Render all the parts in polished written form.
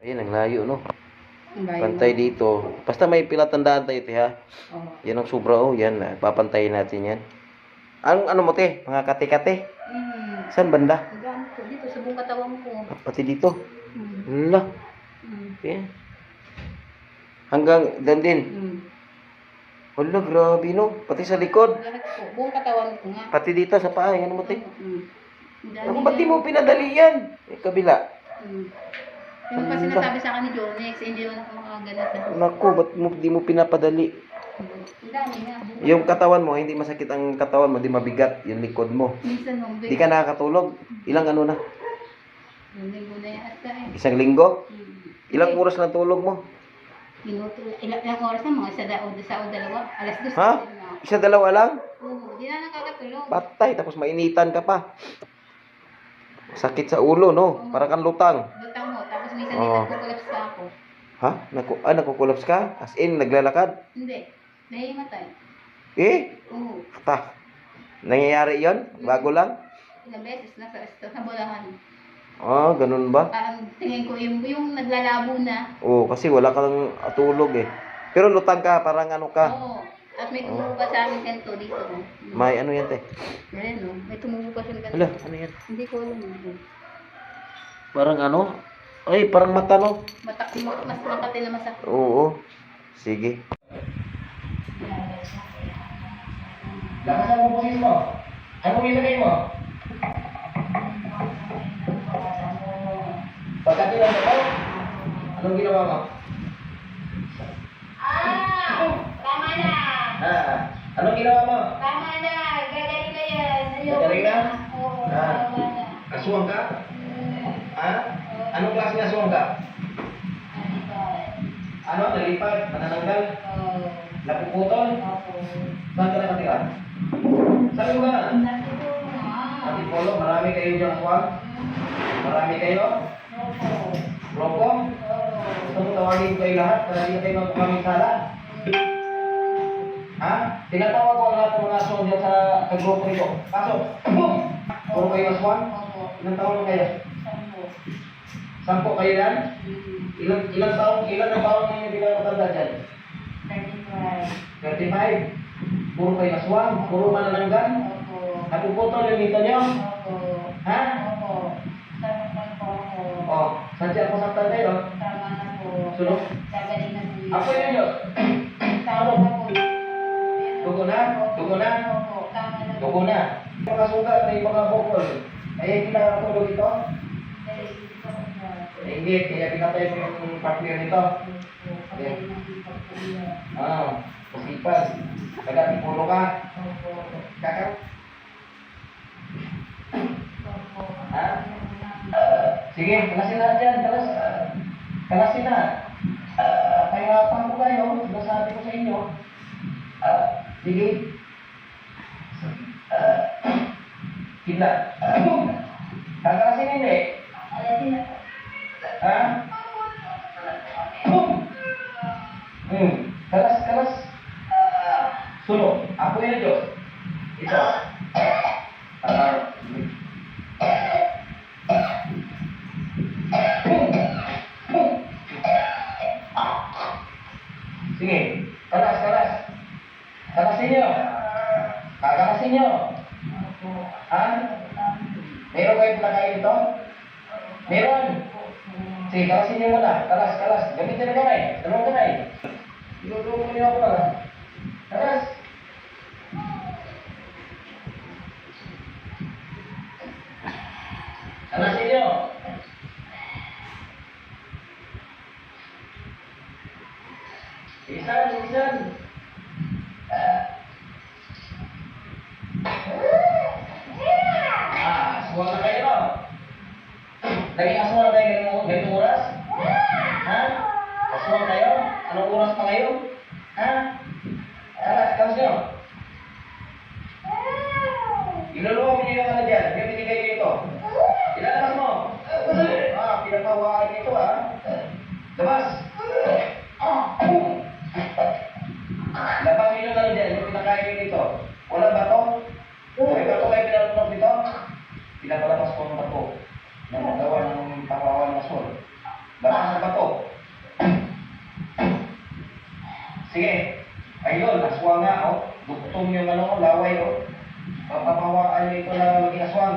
Ayun, ang layo, no? Ang layo. Pantay dito. Basta may pilatandaan tayo, te, ha? Oo. Yan ang sobra, oh. Yan, papantayin natin yan. Ang ano mo, te? Mga kate-kate? Saan banda? Dito, sa buong katawan ko. Pati dito. Mm. Hala. Mm. Okay. Hanggang dan din. Mm. Hala, grabe, no? Pati sa likod. Lahat po. Buong katawan ko nga. Pati dito sa paa. Yan mo, te. Mm. Ako, ba't di mo pinadali yan? Kabila. Mm. Yung kasi sinasabi sa akin ni Jonex, hindi naman ako makaganap na. Naku, ba't di mo pinapadali? Ang dami nga. Yung katawan mo, hindi masakit ang katawan mo, di mabigat yung likod mo. Minsan nung Di ka nakakatulog. Ilang ano na? yung linggo na yan ata eh. Isang linggo? Mm. Ilang oras lang tulog mo? Ilang oras na, mga isa o dalawa. Alas 2 Ha? na. Isa dalawa lang? Oo, di na nakakatulog. Patay, tapos mainitan ka pa. Sakit sa ulo, no? Para kang lutang. Lutang mo, tapos minsan Oo. nagkukulaps ka ako. Ha? Nakukulaps ka? As in, naglalakad? Hindi, nahimatay. Eh? Oo, Ta. Nangyayari yon? Bago lang? ilang beses nasa bulahan. Ah, ganun ba? Parang tingin ko yung naglalabo na. Oo, kasi wala kang tulog eh. Pero lutang ka, parang ano ka. Oo. At may tumubo pa sa amin ganito dito. No? May ano yan, te? Ayan, no? May tumubo pa siyang ganito. Hala, ano yan? Hindi ko alam. Parang ano? Ay, parang mata, no? Mas makati na masakit. Oo. Sige. Lakasan mo buhin mo. Anong ilagay mo? Pagkatilan mo, anong ginawa mo? Tama na! Anong ginawa mo? Tama na! Gagaling na yan! Gagaling na? Oo, Ah. tama na. Aswang ka? Ha? Anong klase ng aswang ka? Ano? Nalipad? Nanananggal? Oo. Napuputol? Opo. Saan ka nakatira? Saan mo ba? Natutulong nga. Antipolo, marami kayo dyan aswang? Marami kayo? Opo. Roko? Oo. Gusto mo tawagin ko kayo lahat para hindi kayo magpapaming sala? Ha? Tinatawag ko ang lahat ng mga aswang dyan sa kagrupo nito. Pasok! Puro kayo aswang? Opo. Ilang taon na kayo? Sampo. 10 kayo yan? Mm. Ilang ang taon ninyo bilang matanda dyan? 35. 35? Puro kayo aswang? Puro manananggan? Opo. Napuputol yung dito nyo? Opo. Ha? Opo. Saktan po ako. O, sadya ko saktan kayo? Tama na po. Sunod? Gagaling na po yun. Ako yun yun. Tama na po. Dugo na? Dugo na? Opo. Tama na po. Dugo na? Mga sugat, may mga bukol. Ay, hindi nakakatulog ito? Dahil hindi ko na. Hindi, kaya pinatay ko yung partner nito. Opo. Gagaling na po yun. Masipag. Taga-tipulo ka. Opo. Kakak? Opo. Ha? Sige, kalasin na dyan. Kalasin na. Pahirapan ko kayo. Sabi ko sa inyo. Sige. Hila. Kakalasin hindi. Alasin na po. Ha? Kalas. Sulok. Ako yun, Diyos. Ito. Sige. Kalas. Kalasin nyo. Kakalasin nyo. Ha? Meron kayo palagay dito? Meron. Sige, kalasin nyo muna. Kalas. Gamitin na kamay. Dalawang kamay. Iluluko niyo ako lang. Kalas. Kalasin nyo. Isan. Aswang na kayo, no? Naging aswang na kayo ganitong oras? Ha? Aswang kayo? Anong oras pa kayo? Ha? Kalas nyo. Iluluwa mo niyo yung ano dyan. Yung binigay niyo ito. Ilalabas mo. Pinapawaan nito, ha? Labas. Labas niyo yung ano dyan. Yung pinakain niyo dito. Walang bato. May bato kayo pinalunok dito. Pinapalabas ko ng bato. Nagagawa ng tapawan ng sol. Labas ang bato. Sige. Ayun, aswang nga, oh. Duktong yung ano, laway, oh. Papapawaan nyo ito na maging aswang.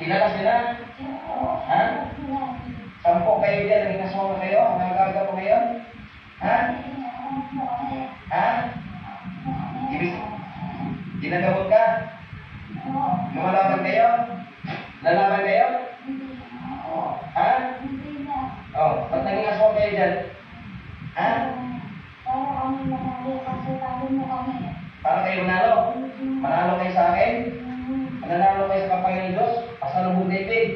Kilala sila? Ha? 10 kayo dyan, naging aswang na kayo? Nagaga po ngayon? Ha? Ha? Ibig, ginagamot ka? Lumalaban kayo? Lalaban kayo? Ha? Oh, ba't naging aswang kayo dyan? Ha? Para kayo manalo? Manalo kayo sa akin? Mananalo kayo sa kapangyarihan ng Diyos? Pasalubong David?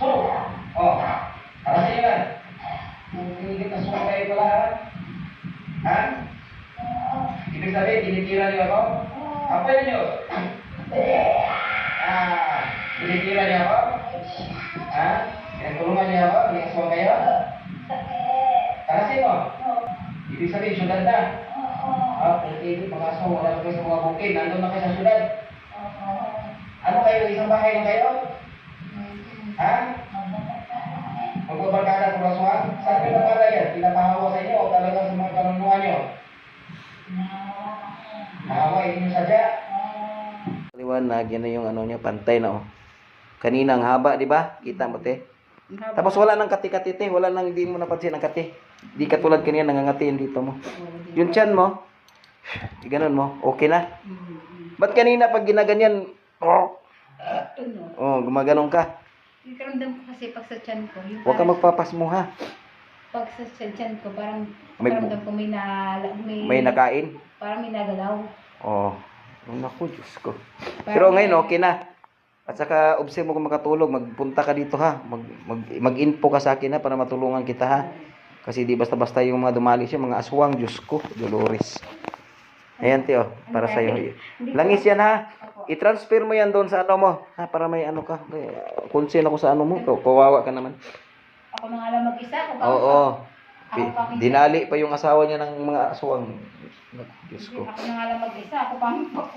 So, oh, para sa inyo yan. Pinigit na aswang kayo pala, ha? Ha? Ibig sabihin, tinitira niyo ako? Apa yun nyo? Tinitira niyo ako? Ha? Pinagtulungan niyo ako? Naging aswang kayo? Para sino? Ibig sabihin, syudad na. Pinitira mga aswang, wala na kayo sa mga bukid. Nandun na kayo sa syudad. Ano kayo? Isang bahay lang kayo? Ha? Magbabarkada po aswang? Saan kayo barkada yan? Pinapahawa sa inyo o talagang sa mga kanunungan nyo? Nahawa, hindi nyo sadya? Liwanag, yan na yung ano niya, pantay na oh. Kanina ang haba, di ba? Kita mo, te. Ang haba. Tapos wala nang kati-kati, te. Wala nang, hindi mo napansin ang kati. Di katulad kanina, nangangatiin dito mo. Yung tiyan mo, ganun mo, okay na. Ba't kanina pag ginaganyan, gumaganon ka. Yung karamdam ko kasi pag sa tiyan ko. Yung Huwag ka parang- magpapasmo ha. Pag sa tiyan ko, parang May- karamdam ko May nakain. Parang may nagalaw. Oh, naku, Diyos ko. Parang Pero ngayon, okay na. At saka, observe mo kung makatulog, magpunta ka dito ha. Mag-info ka sa akin ha, para matulungan kita ha. Kasi di basta-basta yung mga dumali siya, mga aswang, Diyos ko, Dolores. Ayan, Teo, para sa'yo. Langis yan ha. Opo. I-transfer mo yan doon sa ano mo. Ha, para may ano ka. Concern ako sa ano mo. Kawawa ka naman. Ako na nga lang mag-isa. Ako pa. Oo. Ako pa. Dinali pa yung asawa niya ng mga aswang. Diyos ko. Ako na nga lang mag-isa. Ako pa.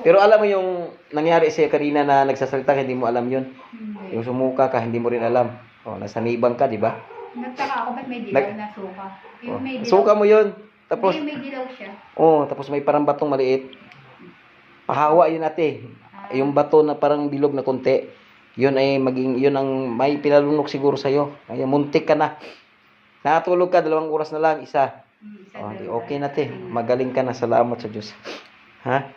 Pero alam mo yung nangyari sa'yo kanina na nagsasalita, hindi mo alam yun. Hindi. Yung sumuka ka, hindi mo rin alam. Oh, nasanibang ka, di ba? Nagtaka ako ba't may dilaw na suka? Oh. Yung may dilaw. Suka mo yun. Tapos, May dilaw siya. tapos may parang batong maliit. Pahawa yun ate. Yung bato na parang bilog na konti. Yun ay yun ang may pinalunok siguro sa'yo. Ay, muntik ka na. Nakatulog ka, 2 oras na lang, isa. Isa Oh, di dalawa. okay na te. Magaling ka na. Salamat sa Diyos. Ha?